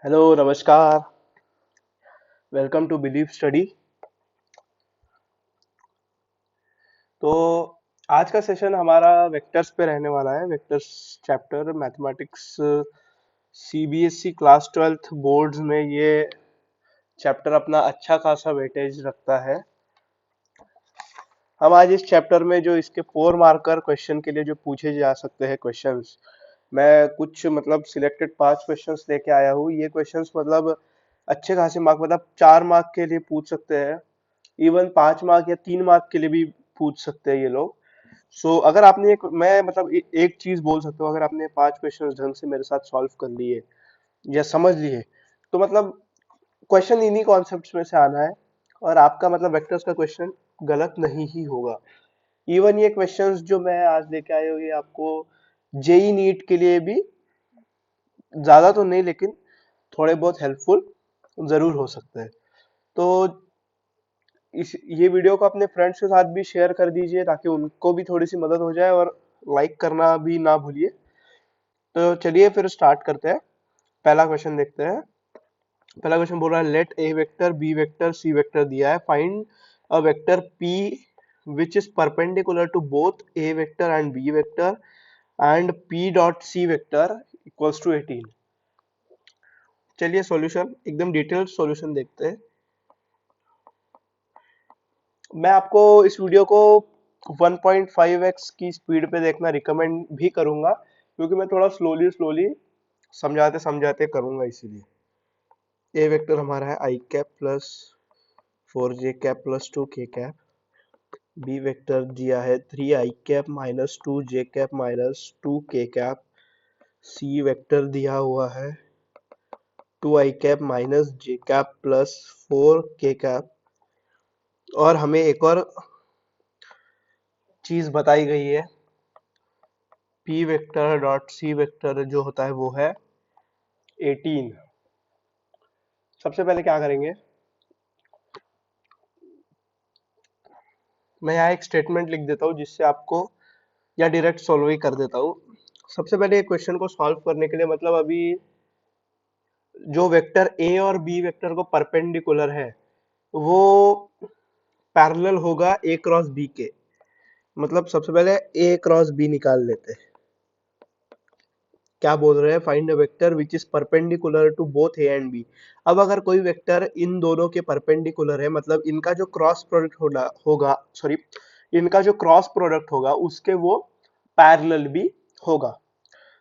Hello नमस्कार। Welcome to believe study. तो आज का सेशन हमारा वेक्टर्स पे रहने वाला है। Vectors chapter mathematics CBSE class 12th boards में ये चैप्टर अपना अच्छा खासा वेटेज रखता है। हम आज इस चैप्टर में जो इसके 4 मार्कर क्वेश्चन के लिए जो पूछे जा सकते हैं क्वेश्चंस, मैं कुछ मतलब सिलेक्टेड 5 क्वेश्चंस लेके आया हूँ। ये क्वेश्चंस मतलब अच्छे खासे मार्क, मतलब 4 मार्क के लिए पूछ सकते हैं, इवन 5 मार्क या 3 मार्क के लिए भी पूछ सकते हैं ये लोग। सो अगर आपने मैं मतलब एक चीज बोल सकता हूँ, अगर आपने 5 क्वेश्चन ढंग से मेरे साथ सॉल्व कर लिए या समझ लिए, तो मतलब क्वेश्चन इन्हीं कॉन्सेप्ट्स में से आना है और आपका मतलब वेक्टर्स का क्वेश्चन गलत नहीं ही होगा। इवन ये क्वेश्चंस जो मैं आज लेके आया हूँ, ये आपको जेई नीट के लिए भी ज्यादा तो नहीं, लेकिन थोड़े बहुत हेल्पफुल जरूर हो सकते हैं। तो इस ये वीडियो को अपने फ्रेंड्स के साथ भी शेयर कर दीजिए ताकि उनको भी थोड़ी सी मदद हो जाए, और लाइक करना भी ना भूलिए। तो चलिए फिर स्टार्ट करते हैं। पहला क्वेश्चन देखते हैं। पहला क्वेश्चन बोल रहा है let a vector B vector C vector दिया है, find a vector p which is perpendicular to both a vector and b vector and p dot C vector equals to 18। चलिए सॉल्यूशन, एकदम डिटेल्ड सॉल्यूशन देखते हैं। मैं आपको इस video को 1.5x की स्पीड पे देखना रिकमेंड भी करूंगा, क्योंकि मैं थोड़ा स्लोली स्लोली समझाते समझाते करूंगा, इसीलिए। ए वेक्टर हमारा है आई cap plus 4j cap plus 2k cap. B vector दिया है 3i cap minus 2j cap minus 2k cap. सी वेक्टर दिया हुआ है 2i cap minus j cap plus 4k cap. और हमें एक और चीज बताई गई है, पी वेक्टर डॉट सी वेक्टर जो होता है वो है 18। सबसे पहले क्या करेंगे, मैं यहाँ एक स्टेटमेंट लिख देता हूँ जिससे आपको, या डायरेक्ट सॉल्व ही कर देता हूँ। सबसे पहले क्वेश्चन को सॉल्व करने के लिए, मतलब अभी जो वेक्टर ए और बी वेक्टर को परपेंडिकुलर है वो पैरेलल होगा ए क्रॉस बी के। मतलब सबसे पहले ए क्रॉस बी निकाल लेते हैं। क्या बोल रहे हैं, find a vector which is perpendicular to both A and B. अब अगर कोई वेक्टर इन दोनों के परपेंडिकुलर है, मतलब इनका जो क्रॉस प्रोडक्ट होगा, सॉरी, इनका जो क्रॉस प्रोडक्ट होगा उसके वो पैरेलल भी होगा।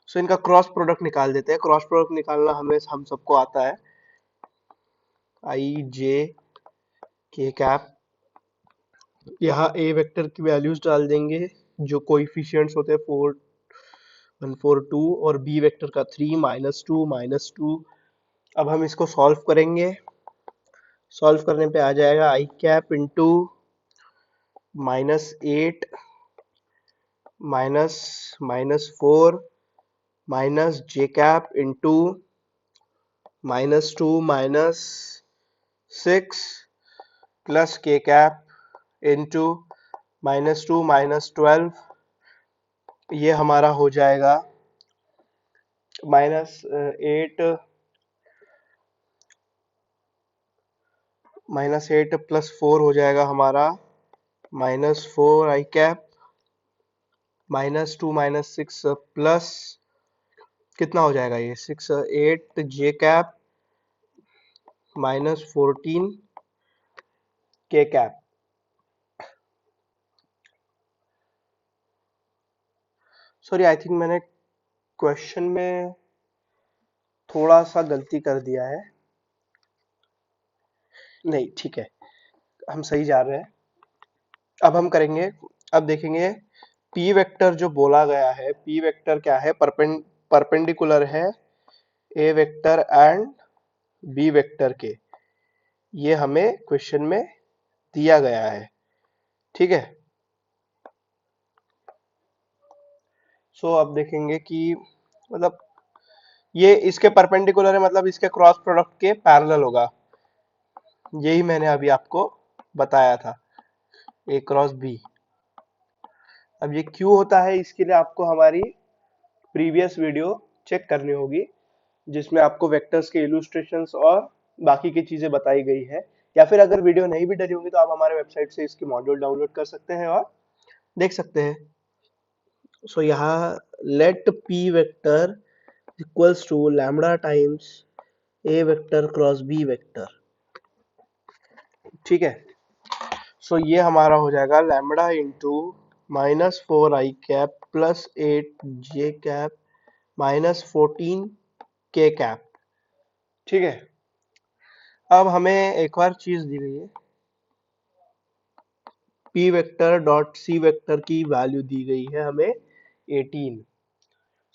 सो इनका क्रॉस प्रोडक्ट निकाल देते हैं। क्रॉस प्रोडक्ट निकालना हमें हम सबको आता है। आई जे के कैप, यहाँ ए वेक्टर की वैल्यूज डाल देंगे जो कोएफिशिएंट्स होते हैं 4 1 4 2, और बी वेक्टर का 3 -2 -2। अब हम इसको सॉल्व करेंगे। सॉल्व करने पे आ जाएगा आई cap into -8 minus -4 minus J cap into -2 -6 plus K cap into -2 -12। ये हमारा हो जाएगा -8 +4 हो जाएगा हमारा -4 i कैप -2 -6 प्लस कितना हो जाएगा ये 6 8 जे कैप -14 के कैप। सॉरी, आई थिंक मैंने क्वेश्चन में थोड़ा सा गलती कर दिया है। नहीं, ठीक है, हम सही जा रहे हैं। अब हम करेंगे, अब देखेंगे पी वेक्टर जो बोला गया है, पी वेक्टर क्या है, परपेंडिकुलर है a vector and b vector के। ये हमें क्वेश्चन में दिया गया है, ठीक है। सो अब देखेंगे कि मतलब ये इसके परपेंडिकुलर है, मतलब इसके क्रॉस प्रोडक्ट के पैरेलल होगा। यही मैंने अभी आपको बताया था, ए क्रॉस बी। अब ये क्यों होता है, इसके लिए आपको हमारी प्रीवियस वीडियो चेक करनी होगी। जिसमें आपको वेक्टर्स के इलुस्ट्रेशंस और बाकी की चीजें बताई गई है। या फिर अगर वीडियो नहीं भी डली होगी तो आप हमारे वेबसाइट से इसके मॉड्यूल डाउनलोड कर सकते हैं और देख सकते हैं। सो यहाँ let P vector equals to lambda times A vector cross B vector. ठीक है, सो ये हमारा हो जाएगा lambda into -4 i cap plus 8 j cap -14 k cap. ठीक है, अब हमें एक और चीज दी गई है, पी वेक्टर डॉट सी वेक्टर की वैल्यू दी गई है हमें 18।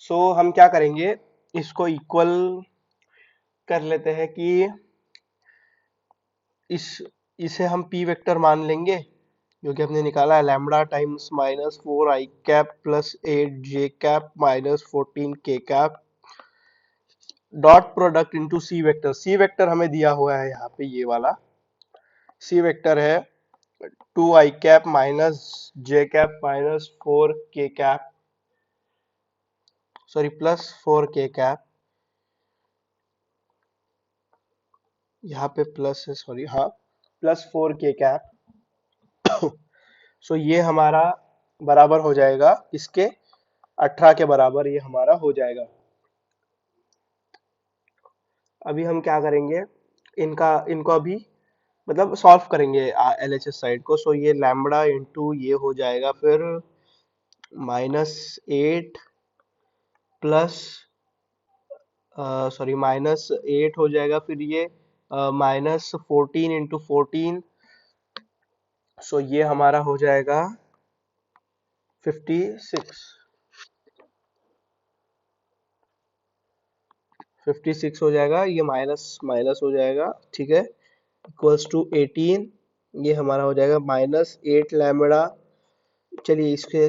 सो हम क्या करेंगे, इसको इक्वल कर लेते हैं कि इस इसे हम पी वेक्टर मान लेंगे, जो कि हमने निकाला है lambda times -4 i cap plus 8 j cap -14 k cap dot product into C vector. C vector हमें दिया हुआ है यहाँ पे, ये वाला सी वेक्टर है 2 i cap -j cap -4 k cap, sorry +4 k cap, यहाँ पे प्लस है, सॉरी, हाँ, +4 k कैप। सो ये हमारा बराबर हो जाएगा इसके 18 के बराबर ये हमारा हो जाएगा। अभी हम क्या करेंगे, इनका इनको अभी मतलब सॉल्व करेंगे एलएचएस साइड को। सो ये लैम्बडा इंटू ये हो जाएगा फिर -8 प्लस, सॉरी -8 हो जाएगा फिर ये -14 × 14। सो ये हमारा हो जाएगा 56 हो जाएगा, ये माइनस माइनस हो जाएगा। ठीक है, इक्वल्स टू 18, ये हमारा हो जाएगा -8 लैम्बडा। चलिए इसके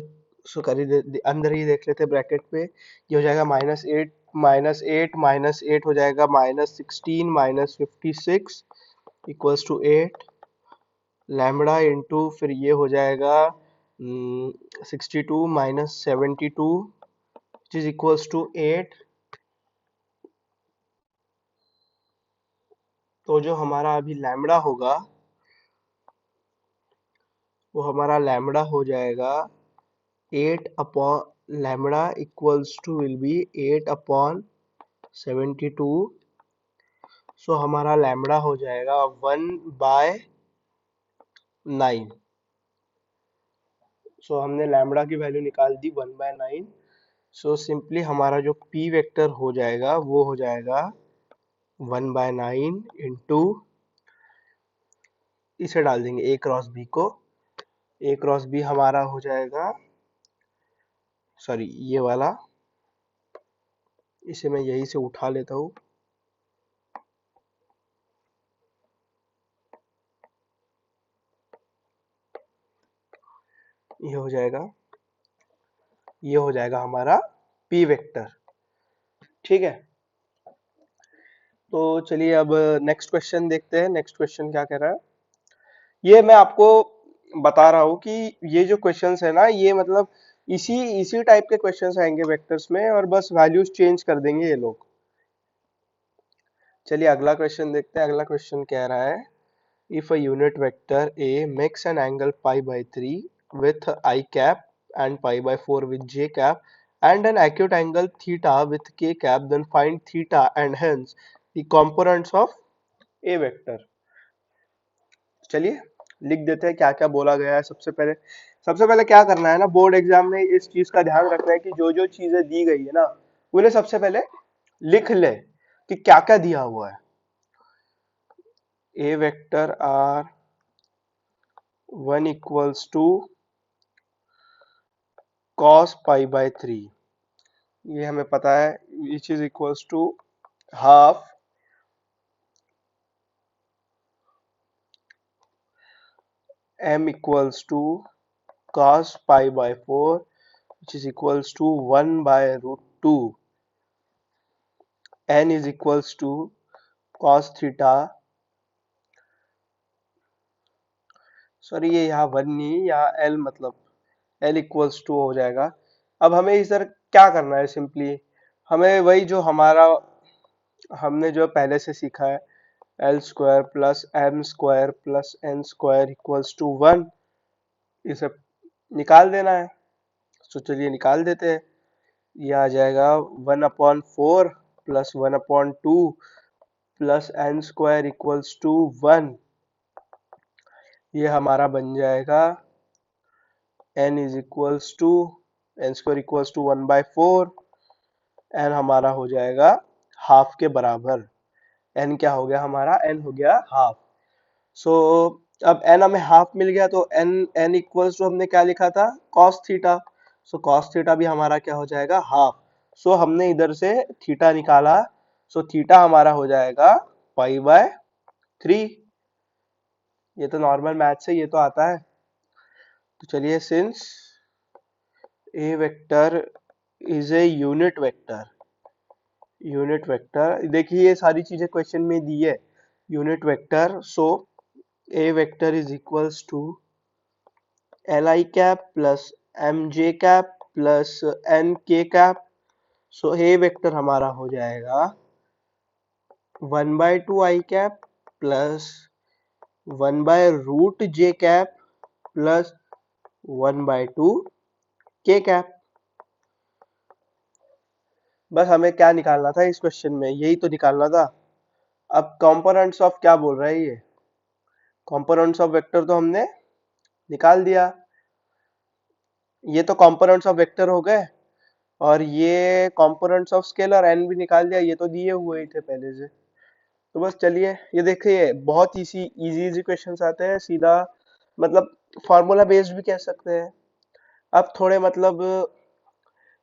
अंदर ही देख लेते हैं ब्रैकेट पे। ये हो जाएगा -8 हो जाएगा -16 -56 इक्वल्स टू 8 लैम्बडा इंटू फिर ये हो जाएगा 62 -72 विच इज इक्वल्स टू 8। तो जो हमारा अभी लैम्बडा होगा वो हमारा लैम्बडा हो जाएगा 8 upon lambda equals to will be 8 upon 72। So हमारा लैम्बडा हो जाएगा 1/9। सो हमने लैम्बडा की वैल्यू निकाल दी 1/9। सो सिंपली हमारा जो पी वेक्टर हो जाएगा वो हो जाएगा 1/9 इंटू, इसे डाल देंगे ए क्रॉस बी को। ए क्रॉस बी हमारा हो जाएगा, सॉरी ये वाला, इसे मैं यहीं से उठा लेता हूँ। ये हो जाएगा, ये हो जाएगा हमारा पी वेक्टर। ठीक है, तो चलिए अब नेक्स्ट क्वेश्चन देखते हैं। नेक्स्ट क्वेश्चन क्या कह रहा है, ये मैं आपको बता रहा हूँ कि ये जो क्वेश्चंस है ना, ये मतलब इसी इसी टाइप के क्वेश्चंस आएंगे वेक्टर्स में, और बस वैल्यूज चेंज कर देंगे ये लोग। चलिए अगला क्वेश्चन देखते हैं। अगला क्वेश्चन कह रहा है, if a unit vector A makes an angle pi/3 with I cap and pi/4 with J cap and an acute angle theta with K cap, then find theta and hence the components of A vector। चलिए लिख देते हैं क्या क्या बोला गया है। सबसे पहले क्या करना है ना, बोर्ड एग्जाम में इस चीज का ध्यान रखना है कि जो जो चीजें दी गई है ना, उन्हें सबसे पहले लिख ले कि क्या क्या दिया हुआ है। A vector R 1 equals to cos pi/3, ये हमें पता है, which is equals to half m equals to cos pi/4 which is equals to 1/√2, n is equals to cos theta, sorry ये यहाँ 1 नहीं, यहाँ l मतलब l इक्वल्स टू हो जाएगा। अब हमें इधर क्या करना है, सिंपली हमें वही जो हमारा हमने जो पहले से सीखा है, L square plus M square plus N square equals to 1, इसे निकाल देना है। तो चलिए निकाल देते हैं। ये आ जाएगा 1/4 plus 1/2 plus N square equals to 1। ये हमारा बन जाएगा n is equals to N square equals to 1/4, n हमारा हो जाएगा हाफ के बराबर। n क्या हो गया हमारा? n हो गया हाफ। सो अब n हमें हाफ मिल गया, तो n इक्वल्स टू हमने क्या लिखा था? cos theta. So cos theta भी हमारा क्या हो जाएगा? हाफ। सो हमने इधर से थीटा निकाला, सो थीटा हमारा हो जाएगा π/3। ये तो नॉर्मल मैथ से ये तो आता है। तो चलिए, since A vector is a unit vector, देखिए ये सारी चीजें क्वेश्चन में दी है। Unit vector, so A vector is equals to L I cap plus M J cap plus N K cap. So A vector हमारा हो जाएगा 1/2 आई कैप प्लस 1/रूट J cap plus 1/2 K cap. बस हमें क्या निकालना था इस क्वेश्चन में? यही तो निकालना था। अब कंपोनेंट्स ऑफ क्या बोल रहा है ये? कंपोनेंट्स ऑफ वेक्टर तो हमने निकाल दिया। ये तो कंपोनेंट्स ऑफ वेक्टर हो गए, और ये कंपोनेंट्स ऑफ स्केलर एन भी निकाल दिया। ये तो दिए हुए ही थे पहले से। तो बस चलिए, ये देखिए बहुत इजी इजी इजी क्वेश्चंस आते हैं सीधा, मतलब फार्मूला बेस्ड भी कह सकते हैं। अब थोड़े मतलब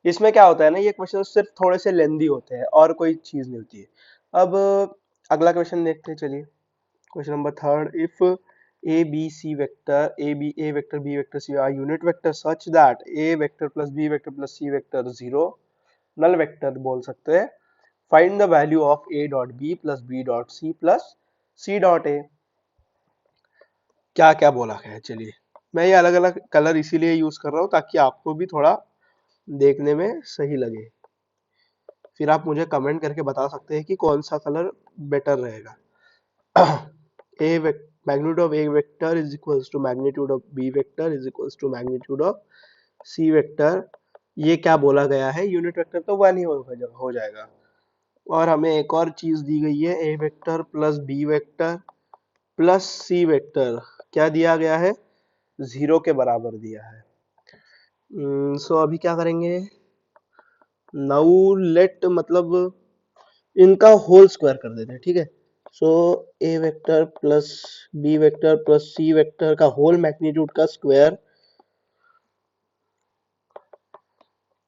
इसमें क्या होता है ना, ये क्वेश्चन सिर्फ थोड़े से लेंदी होते हैं और कोई चीज नहीं होती है। अब अगला क्वेश्चन देखते हैं, चलिए। Question number third, if A B C vector A vector B vector C are unit vector such that A vector plus B vector plus C vector zero, null vector बोल सकते हैं। Find the value of A dot B plus B dot C plus C dot A. क्या क्या बोला है? चलिए, मैं ये अलग अलग कलर इसीलिए यूज कर रहा हूँ ताकि आपको भी थोड़ा देखने में सही लगे। फिर आप मुझे कमेंट करके बता सकते हैं कि कौन सा कलर बेटर रहेगा। ए magnitude of A vector is equals to magnitude of B vector is equals to magnitude of C vector। ये क्या बोला गया है? यूनिट वेक्टर तो 1 ही हो जाएगा। और हमें एक और चीज दी गई है, a vector plus B vector plus C vector क्या दिया गया है? 0 के बराबर दिया है। सो अभी क्या करेंगे? नाउ लेट, मतलब इनका होल स्क्वायर कर देते हैं, ठीक है। सो ए vector plus B vector plus सी वेक्टर का होल मैग्नीट्यूड का स्क्वायर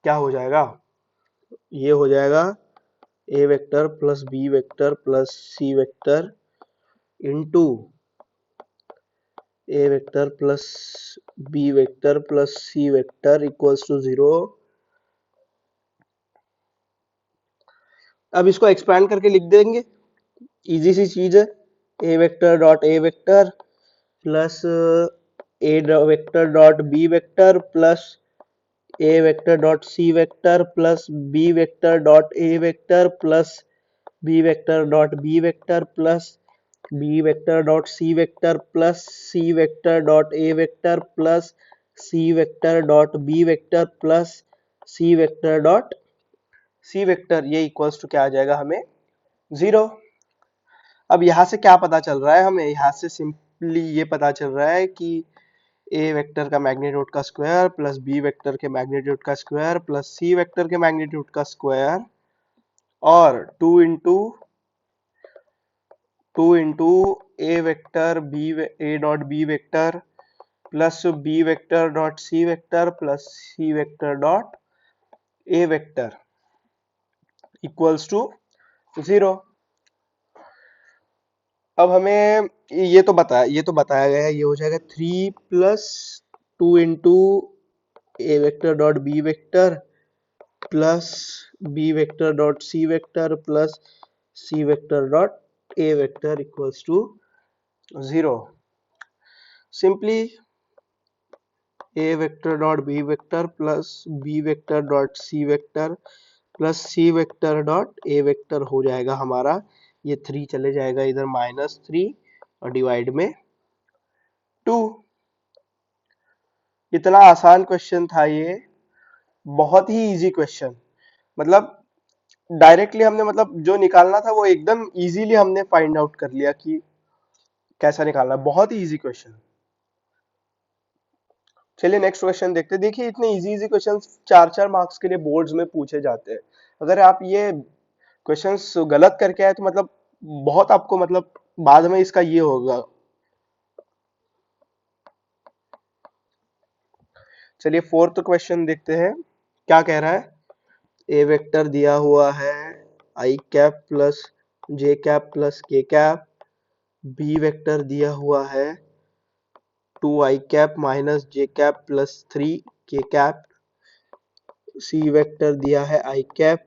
क्या हो जाएगा? ये हो जाएगा a vector plus B vector plus C vector into A vector plus B vector plus C vector equals to 0। अब इसको एक्सपैंड करके लिख देंगे, इजी सी चीज है। A vector dot A vector plus a vector dot B vector plus a vector dot C vector plus B vector dot A vector plus B vector dot B vector plus B vector dot C vector plus C vector dot A vector plus C vector dot B vector plus C vector dot C vector. ये equals to क्या आ जाएगा हमें? 0। अब यहाँ से क्या पता चल रहा है हमें? यहाँ से सिंपली ये पता चल रहा है कि ए वेक्टर का मैग्नीट्यूड का स्क्वायर प्लस बी वेक्टर के मैग्नीट्यूड का स्क्वायर प्लस सी वेक्टर के मैग्नीट्यूड का स्क्वायर और 2 into A vector B A dot B vector plus B vector dot C vector plus C vector dot A vector equals to 0। अब हमें ये तो बताया गया है, ये हो जाएगा 3 + 2 into A vector dot B vector plus B vector dot C vector plus C vector dot A vector equals to 0। Simply A vector dot B vector plus B vector dot C vector plus C vector dot A vector हो जाएगा हमारा, ये 3 चले जाएगा इधर, -3 और divide में 2। इतना आसान क्वेश्चन था ये, बहुत ही इजी क्वेश्चन। मतलब डायरेक्टली हमने मतलब जो निकालना था वो एकदम इजीली हमने फाइंड आउट कर लिया कि कैसा निकालना है। बहुत ही इजी क्वेश्चन। चलिए नेक्स्ट क्वेश्चन देखते हैं। देखिए इतने इजी इजी क्वेश्चन 4-4 मार्क्स के लिए बोर्ड्स में पूछे जाते हैं। अगर आप ये क्वेश्चंस गलत करके आए तो मतलब बहुत आपको मतलब बाद में इसका ये होगा। चलिए फोर्थ क्वेश्चन देखते हैं क्या कह रहा है। ए वेक्टर दिया हुआ है आई cap plus J cap plus K cap. B vector दिया हुआ है 2 I cap minus J cap plus 3 K cap. C vector दिया है आई cap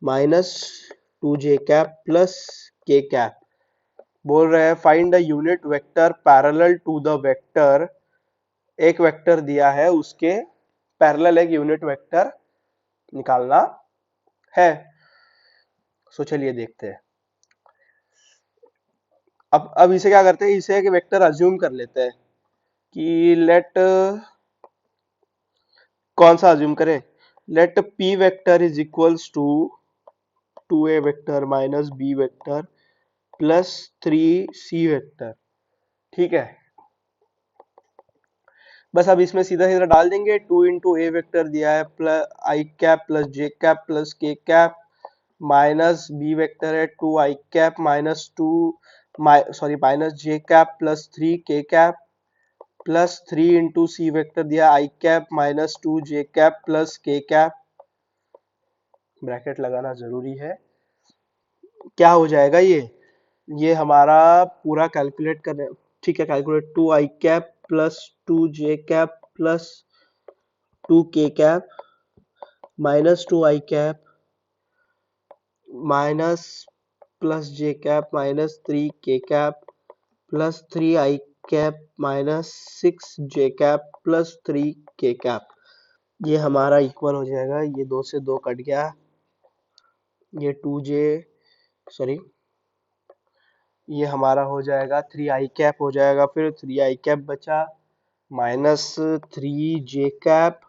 minus 2 J cap plus K cap. बोल रहे हैं find the unit vector parallel to the vector. एक vector दिया है उसके पैरेलल एक यूनिट वेक्टर निकालना है। सो चलिए देखते हैं। अब इसे क्या करते हैं, इसे एक वेक्टर अज्यूम कर लेते हैं कि लेट, कौन सा अज्यूम करें, let P vector is equals to 2a vector minus B vector plus 3c vector. ठीक है, बस अब इसमें सीधा सीधा डाल देंगे। 2 इंटू ए वेक्टर दिया है प्लस आई cap plus J cap plus K cap minus B vector है 2 I cap minus 2 sorry minus J cap plus 3 K cap plus 3 into C vector दिया आई cap minus 2 J cap plus K cap. Bracket लगाना जरूरी है। क्या हो जाएगा ये हमारा पूरा कैलकुलेट करने, ठीक है, calculate 2 I cap plus 2 J cap plus 2 K cap minus 2 I cap minus plus J cap minus 3 K cap plus 3 I cap minus 6 J cap plus 3 K cap. ये हमारा इक्वल हो जाएगा, ये 2 से 2 कट गया, ये 2 जे सॉरी ये हमारा हो जाएगा 3 आई कैप हो जाएगा, फिर 3 आई कैप बचा माइनस 3 जे कैप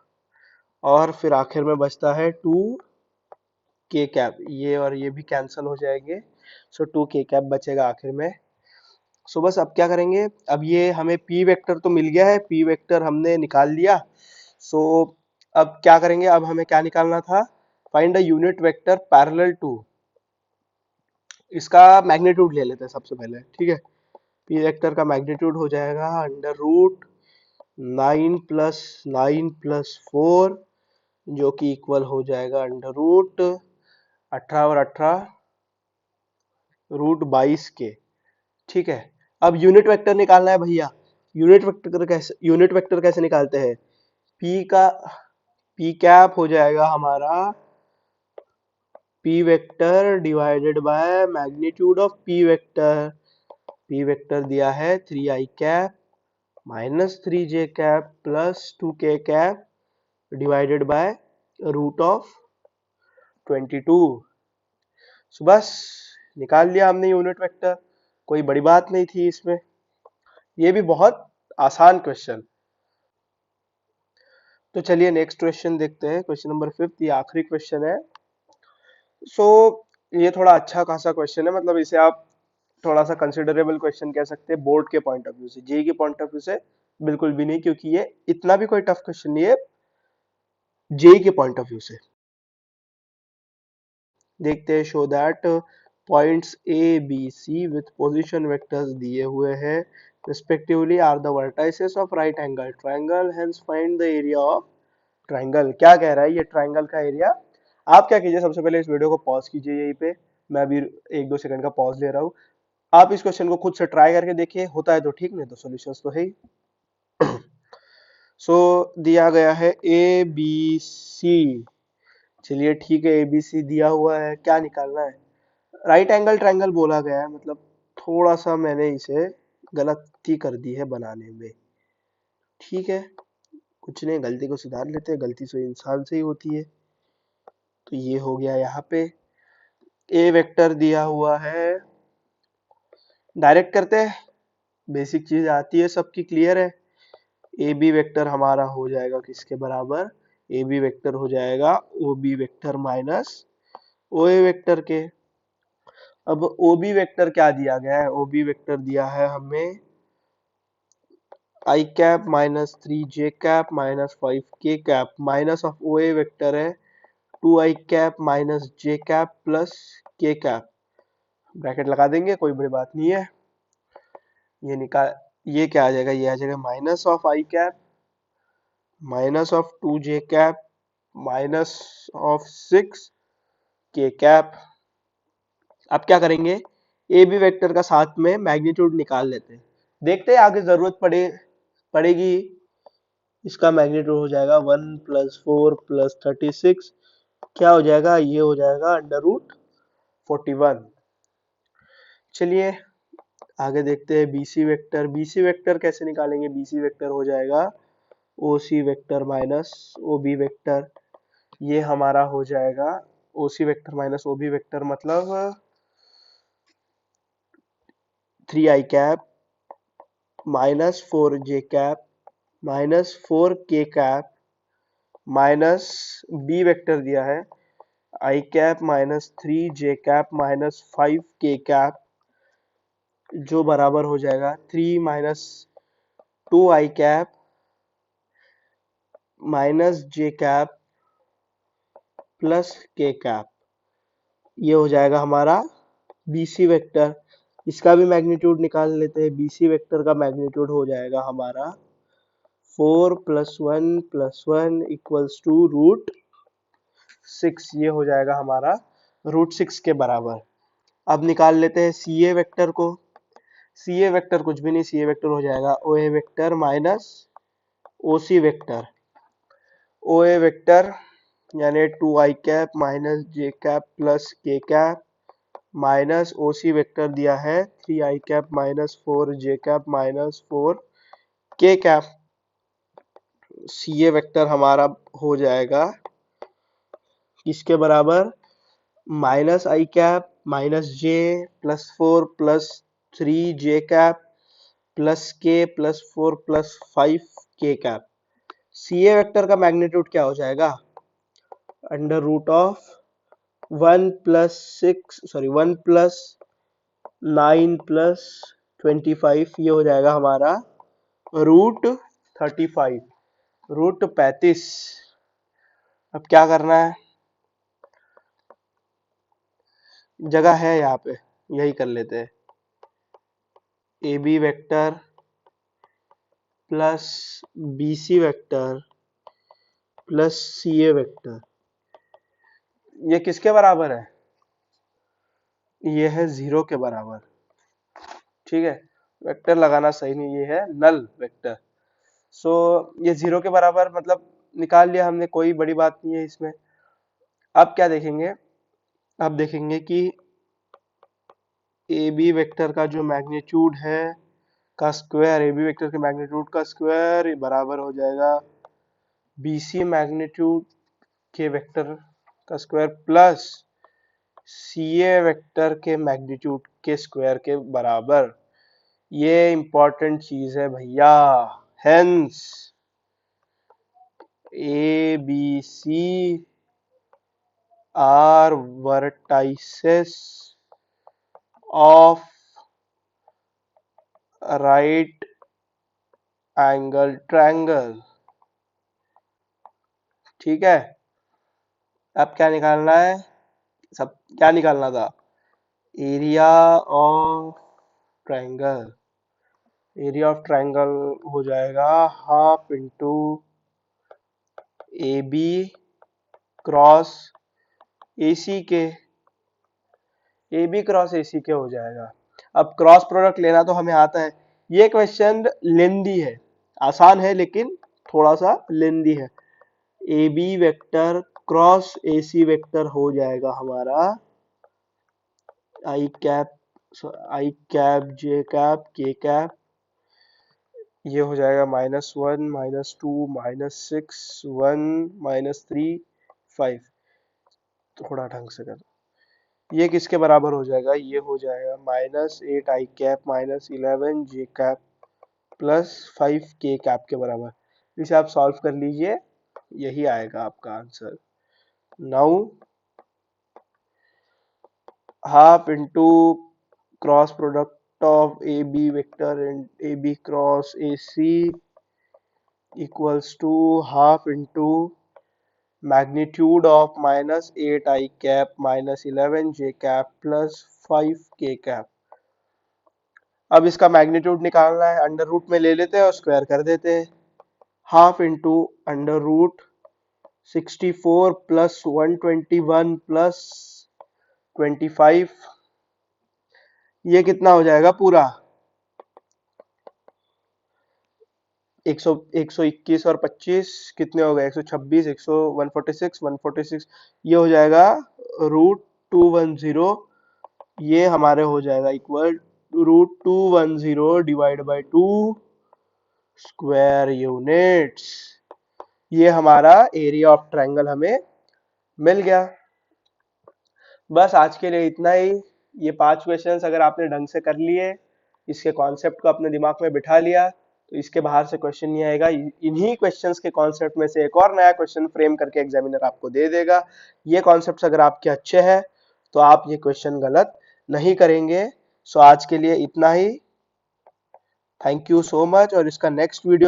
और फिर आखिर में बचता है 2 के कैप। ये और ये भी कैंसिल हो जाएंगे, सो 2 के कैप बचेगा आखिर में। सो बस अब क्या करेंगे, अब ये हमें पी वेक्टर तो मिल गया है, पी वेक्टर हमने निकाल लिया। सो अब क्या करेंगे, अब हमें क्या निकालना था, find a unit vector parallel to. इसका मैग्नीट्यूड ले लेते हैं सबसे पहले, ठीक है। पी वेक्टर का मैग्नीट्यूड हो जाएगा अंडर रूट 9 + 9 + 4 जो कि इक्वल हो जाएगा अंडर रूट 18 और 18 रूट 22 के। ठीक है, अब यूनिट वेक्टर निकालना है भैया। यूनिट वेक्टर कैसे निकालते हैं, पी का पी कैप हो जाएगा हमारा P vector divided by magnitude of P vector. P vector दिया है 3 I cap minus 3 J cap plus 2 K cap divided by root of 22। So बस निकाल लिया हमने यूनिट वेक्टर, कोई बड़ी बात नहीं थी इसमें। ये भी बहुत आसान क्वेश्चन। तो चलिए नेक्स्ट क्वेश्चन देखते हैं, क्वेश्चन नंबर 5, ये आखिरी क्वेश्चन है। सो ये थोड़ा अच्छा खासा क्वेश्चन है, मतलब इसे आप थोड़ा सा कंसिडरेबल क्वेश्चन कह सकते हैं बोर्ड के पॉइंट ऑफ व्यू से। जेई के पॉइंट ऑफ व्यू से बिल्कुल भी नहीं, क्योंकि ये इतना भी कोई टफ क्वेश्चन नहीं है जेई के पॉइंट ऑफ व्यू से। देखते हैं, show that points A B C with position vectors दिए हुए हैं respectively are the vertices of right angle triangle, hence find the area of triangle. क्या कह रहा है ये ट्रायंगल का एरिया। आप क्या कीजिए, सबसे पहले इस वीडियो को पॉज कीजिए यहीं पे, मैं अभी 1-2 सेकंड का पॉज ले रहा हूँ। आप इस क्वेश्चन को खुद से ट्राई करके देखिए, होता है तो ठीक, नहीं तो सॉल्यूशंस तो है ही। सो दिया गया है ए बी सी। चलिए ठीक है, ए बी सी दिया हुआ है, क्या निकालना है, राइट एंगल ट्रायंगल बोला गया है, मतलब थोड़ा सा मैंने इसे गलती कर दी है बनाने में। ठीक है, कुछ नहीं, गलती को सुधार लेते हैं, गलती से इंसान से ही होती है। तो ये हो गया यहाँ पे। ए वेक्टर दिया हुआ है, डायरेक्ट करते हैं, बेसिक चीज आती है सबकी, क्लियर है। ए बी वेक्टर हमारा हो जाएगा किसके बराबर, ए बी वेक्टर हो जाएगा ओ B vector minus O A vector के। अब ओ बी वेक्टर क्या दिया गया है, ओ बी वेक्टर दिया है हमें i cap minus 3 j cap minus 5 k cap, minus of O A vector है 2 i cap minus j cap plus k cap. Bracket लगा देंगे, कोई बड़ी बात नहीं है। ये निकाल, ये क्या आ जाएगा, ये आ जाएगा minus of I cap minus of 2 j cap minus of 6 k cap. अब क्या करेंगे, ए बी वेक्टर का साथ में मैग्नीट्यूड निकाल लेते हैं, देखते हैं आगे जरूरत पड़ेगी। इसका मैग्नीट्यूड हो जाएगा 1 + 4 + 36, क्या हो जाएगा, ये हो जाएगा √41। चलिए आगे देखते हैं बीसी वेक्टर। बीसी वेक्टर कैसे निकालेंगे, बीसी वेक्टर हो जाएगा O C vector minus O B vector. ये हमारा हो जाएगा O C vector minus O B vector, मतलब 3 i cap minus 4 j cap minus 4 k cap minus B vector दिया है आई cap minus 3 j cap minus 5 k cap, जो बराबर हो जाएगा 3 - 2 i cap minus j cap plus k cap. ये हो जाएगा हमारा बीसी वेक्टर। इसका भी मैग्नीट्यूड निकाल लेते हैं, बीसी वेक्टर का मैग्नीट्यूड हो जाएगा हमारा 4 + 1 + 1 = √6। ये हो जाएगा हमारा √6 के बराबर। अब निकाल लेते हैं सी ए वेक्टर को। सी ए वेक्टर कुछ भी नहीं, सी ए वेक्टर हो जाएगा O A vector minus O C vector. O A vector यानी 2 i cap minus j cap plus k cap minus O C vector दिया है 3 i cap minus 4 j cap minus 4 k cap. C A vector हमारा हो जाएगा किसके बराबर, minus i cap minus j plus 4 plus 3 j cap plus k plus 4 plus 5 k cap. C A vector का magnitude क्या हो जाएगा, √1 + 9 + 25, ये हो जाएगा हमारा √35, √35। अब क्या करना है, जगह है यहाँ पे, यही कर लेते हैं। A B vector plus B C vector plus C A vector, ये किसके बराबर है, ये है 0 के बराबर। ठीक है, वेक्टर लगाना सही नहीं, ये है नल वेक्टर। सो ये 0 के बराबर मतलब निकाल लिया हमने, कोई बड़ी बात नहीं है इसमें। अब क्या देखेंगे, अब देखेंगे कि ए बी वेक्टर का जो मैग्नीट्यूड है का स्क्वायर, ए बी वेक्टर के मैग्नीट्यूड का स्क्वायर बराबर हो जाएगा बी सी मैग्नीट्यूड के वेक्टर का square plus C A vector के मैग्नीट्यूड के स्क्वायर के बराबर। ये इंपॉर्टेंट चीज है भैया। Hence A B C are vertices of right angle triangle. ठीक है, अब क्या निकालना है, सब क्या निकालना था, area of triangle. Area of triangle हो जाएगा half into A B cross A C के, A B cross A C के हो जाएगा। अब क्रॉस प्रोडक्ट लेना तो हमें आता है। ये क्वेश्चन लेंदी है, आसान है लेकिन थोड़ा सा लेंदी है। A B vector cross A C vector हो जाएगा हमारा i cap j cap k cap, ये हो जाएगा -1 -2 -6 1 -3 5। थोड़ा ढंग से कर। ये किसके बराबर हो जाएगा, ये हो जाएगा -8 i cap -11 j cap +5 k cap के बराबर। इसे आप सॉल्व कर लीजिए, यही आएगा आपका answer. Now half into cross product of A B vector and A B cross A C equals to half into magnitude of -8 i cap -11 j cap +5 k cap. अब इसका मैग्नीट्यूड निकालना है, अंडर रूट में ले लेते हैं और square कर देते हैं। Half into under root 64 plus 121 plus 25, ये कितना हो जाएगा पूरा 121 और 25 कितने हो गए 126 146 146, ये हो जाएगा √210, ये हमारे हो जाएगा equal √210 divide by 2 square units. ये हमारा एरिया ऑफ ट्रायंगल हमें मिल गया। बस आज के लिए इतना ही। ये 5 क्वेश्चंस अगर आपने ढंग से कर लिए, इसके कॉन्सेप्ट को अपने दिमाग में बिठा लिया, तो इसके बाहर से क्वेश्चन नहीं आएगा। इन्हीं क्वेश्चंस के कॉन्सेप्ट में से एक और नया क्वेश्चन फ्रेम करके एग्जामिनर आपको दे देगा। ये कॉन्सेप्ट्स अगर आपके अच्छे हैं तो आप ये क्वेश्चन गलत नहीं करेंगे। सो आज के लिए इतना ही। Thank you so much. और इसका नेक्स्ट वीडियो